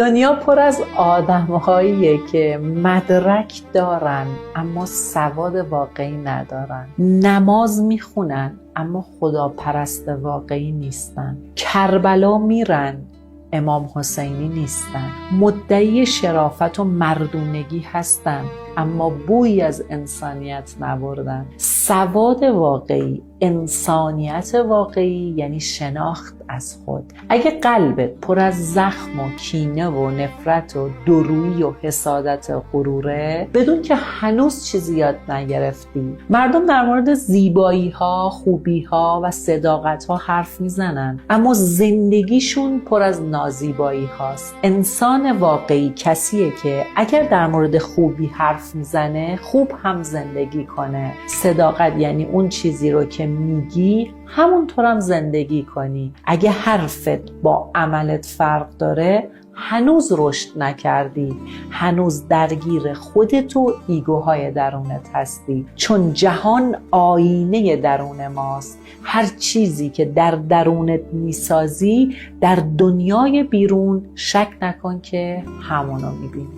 دنیا پر از آدم‌هاییه که مدرک دارن اما سواد واقعی ندارن، نماز میخونن اما خداپرست واقعی نیستن، کربلا میرن امام حسینی نیستن، مدعی شرافت و مردونگی هستن اما بویی از انسانیت نبردن. سواد واقعی، انسانیت واقعی یعنی شناخت از خود. اگه قلبت پر از زخم و کینه و نفرت و دورویی و حسادت و غروره، بدون که هنوز چیزی یاد نگرفتی. مردم در مورد زیبایی ها، خوبی ها و صداقت ها حرف میزنن اما زندگیشون پر از نازیبایی هاست. انسان واقعی کسیه که اگر در مورد خوبی حرف میزنه خوب هم زندگی کنه. صداقت یعنی اون چیزی رو که میگی همونطور هم زندگی کنی. اگه حرفت با عملت فرق داره هنوز رشد نکردی، هنوز درگیر خودت و ایگوهای درونت هستی، چون جهان آینه درون ماست. هر چیزی که در درونت میسازی در دنیای بیرون شک نکن که همونو میبینی.